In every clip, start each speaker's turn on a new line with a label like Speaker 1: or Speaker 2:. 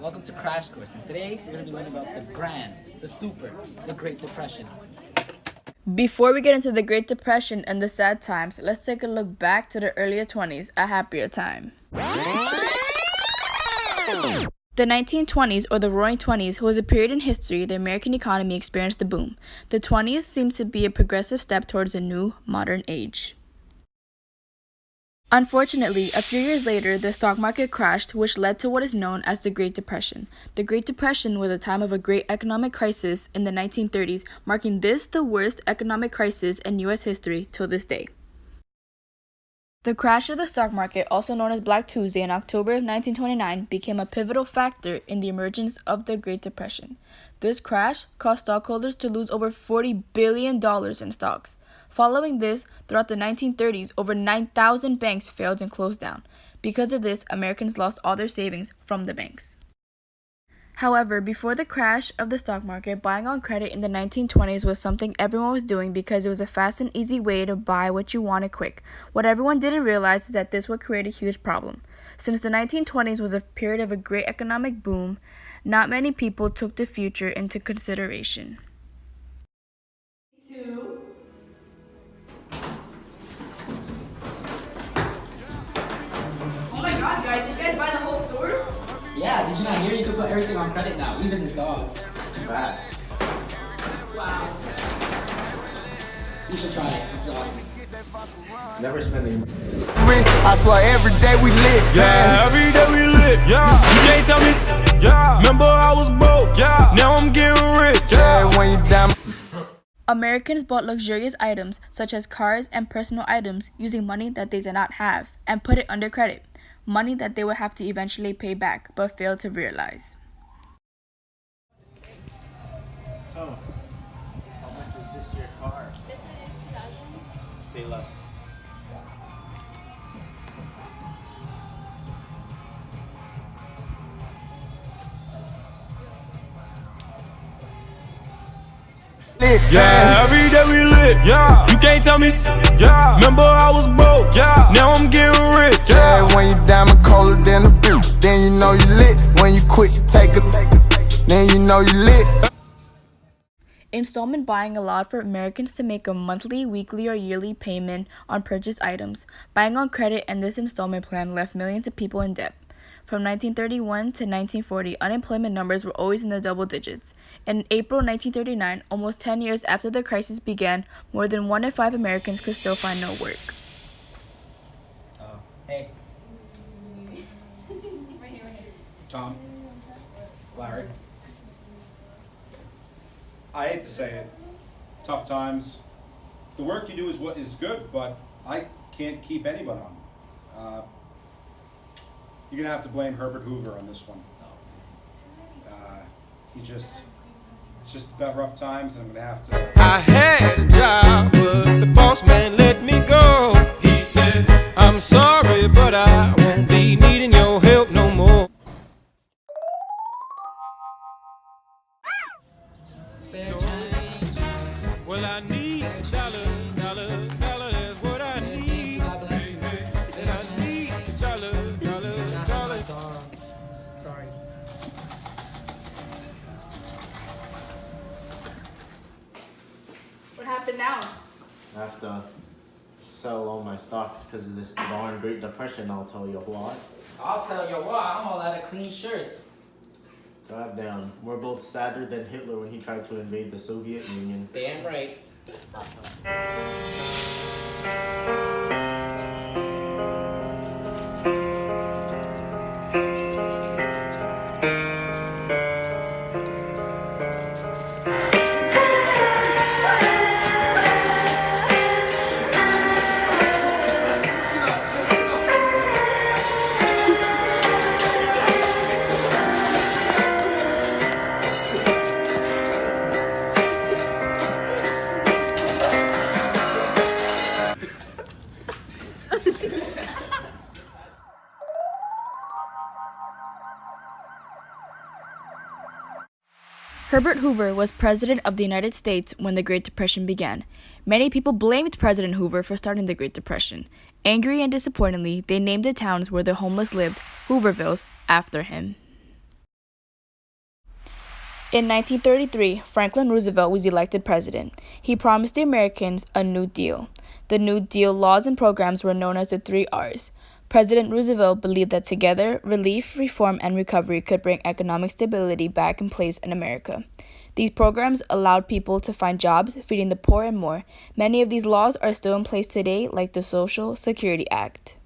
Speaker 1: Welcome to Crash Course, and today we're going to be learning about the Grand, the Super, the Great Depression.
Speaker 2: Before we get into the Great Depression and the sad times, let's take a look back to the earlier 20s, a happier time. The 1920s, or the Roaring Twenties, was a period in history the American economy experienced a boom. The 20s seemed to be a progressive step towards a new, modern age. Unfortunately, a few years later, the stock market crashed, which led to what is known as the Great Depression. The Great Depression was a time of a great economic crisis in the 1930s, marking this the worst economic crisis in U.S. history till this day. The crash of the stock market, also known as Black Tuesday in October of 1929, became a pivotal factor in the emergence of the Great Depression. This crash caused stockholders to lose over $40 billion in stocks. Following this, throughout the 1930s, over 9,000 banks failed and closed down. Because of this, Americans lost all their savings from the banks. However, before the crash of the stock market, buying on credit in the 1920s was something everyone was doing because it was a fast and easy way to buy what you wanted quick. What everyone didn't realize is that this would create a huge problem. Since the 1920s was a period of a great economic boom, not many people took the future into consideration.
Speaker 3: Oh my god, guys, did you guys buy the whole store?
Speaker 1: Yeah, did you not hear? You can put everything on credit now, even this dog. Facts.
Speaker 3: Wow.
Speaker 1: You should try it. It's awesome.
Speaker 4: Never spending.
Speaker 5: I swear every day we lit.
Speaker 6: Yeah, every day we lit. Yeah, you can't tell me. Yeah, remember I was broke. Yeah, now I'm getting rich.
Speaker 5: Yeah, when you down.
Speaker 2: Americans bought luxurious items such as cars and personal items using money that they did not have and put it under credit, money that they would have to eventually pay back but failed to realize.
Speaker 4: Oh, how much is this your car?
Speaker 7: This one is 2000.
Speaker 4: Say less.
Speaker 5: Lit.
Speaker 6: Yeah, every day we lit. Yeah, you can't tell me. Yeah, remember I was broke. Yeah, now I'm getting rich.
Speaker 5: Yeah, when you diamond colder than a boot, then you know you lit. When you quit, you take a, then you know you lit.
Speaker 2: Installment buying allowed for Americans to make a monthly, weekly, or yearly payment on purchased items. Buying on credit and this installment plan left millions of people in debt. From 1931 to 1940, unemployment numbers were always in the double digits. In April 1939, almost 10 years after the crisis began, more than 1 in 5 Americans could still find no work.
Speaker 1: Hey,
Speaker 7: Right here.
Speaker 1: Tom.
Speaker 8: Larry. I hate to say it, tough times. The work you do is what is good, but I can't keep anyone on. You're gonna have to blame Herbert Hoover on this one. It's just about rough times, and I'm gonna have to.
Speaker 6: I had a job, but the boss man let me go. He said, I'm sorry, but I won't be needing your help no more.
Speaker 1: Spare change.
Speaker 6: Well, I need a dollar, that's what I need.
Speaker 1: God bless you.
Speaker 6: Said I need a dollar.
Speaker 1: Sorry.
Speaker 3: What happened now?
Speaker 4: I have to sell all my stocks because of this darn Great Depression, I'll tell you what.
Speaker 1: I'll tell you what, I'm all out of clean shirts.
Speaker 4: Goddamn, we're both sadder than Hitler when he tried to invade the Soviet Union.
Speaker 1: Damn right.
Speaker 2: Herbert Hoover was President of the United States when the Great Depression began. Many people blamed President Hoover for starting the Great Depression. Angry and disappointedly, they named the towns where the homeless lived, Hoovervilles, after him. In 1933, Franklin Roosevelt was elected president. He promised the Americans a New Deal. The New Deal laws and programs were known as the 3 R's. President Roosevelt believed that together, relief, reform, and recovery could bring economic stability back in place in America. These programs allowed people to find jobs, feeding the poor and more. Many of these laws are still in place today, like the Social Security Act.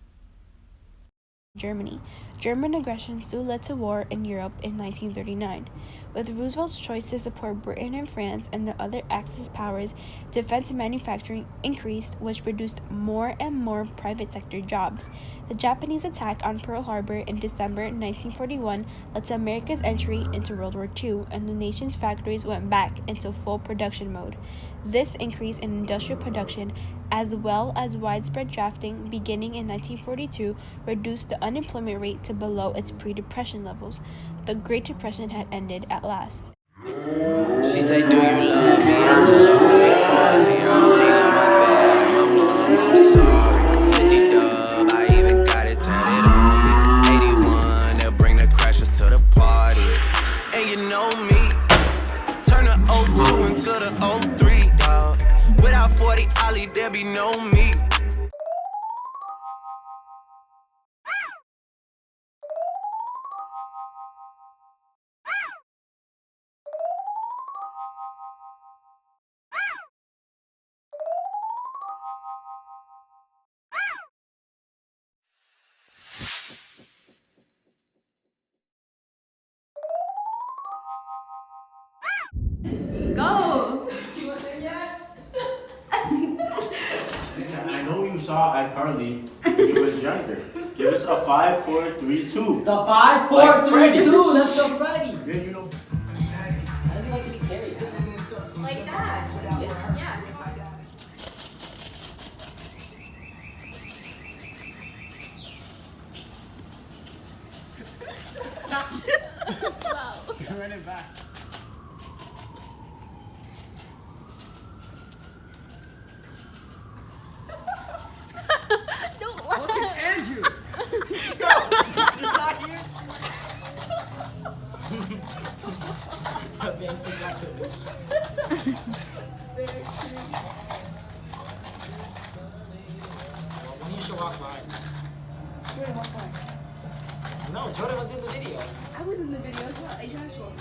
Speaker 7: Germany. German aggression soon led to war in Europe in 1939. With Roosevelt's choice to support Britain and France and the other Axis powers, defense and manufacturing increased, which produced more and more private sector jobs. The Japanese attack on Pearl Harbor in December 1941 led to America's entry into World War II, and the nation's factories went back into full production mode. This increase in industrial production, as well as widespread drafting beginning in 1942, reduced the unemployment rate to below its pre-Depression levels. The Great Depression had ended at last.
Speaker 5: She say, do you love me? I tell her only partly. I only love my bed and my mom. I'm sorry. 50 dub, I even got it tatted on me. 81, they'll bring the crashers to the party. And you know me, turn the 02 into the 03, dog. Without 40 Ollie, there be no me.
Speaker 3: Go.
Speaker 4: I know you saw iCarly when you was younger. Give us a 5, 4, 3, 2.
Speaker 1: The 5, 4,
Speaker 4: Like
Speaker 1: 3,
Speaker 4: Freddy.
Speaker 1: 2. That's so Freddy.
Speaker 4: Yeah, you know.
Speaker 1: How does he like to be carried?
Speaker 3: Like that. Yes. Yeah.
Speaker 1: Run it back. Look at Andrew. When you should walk by.
Speaker 3: Jordan, walk by.
Speaker 1: No, Jordan was in the video.
Speaker 3: I was in the video as well. Hey, Joshua.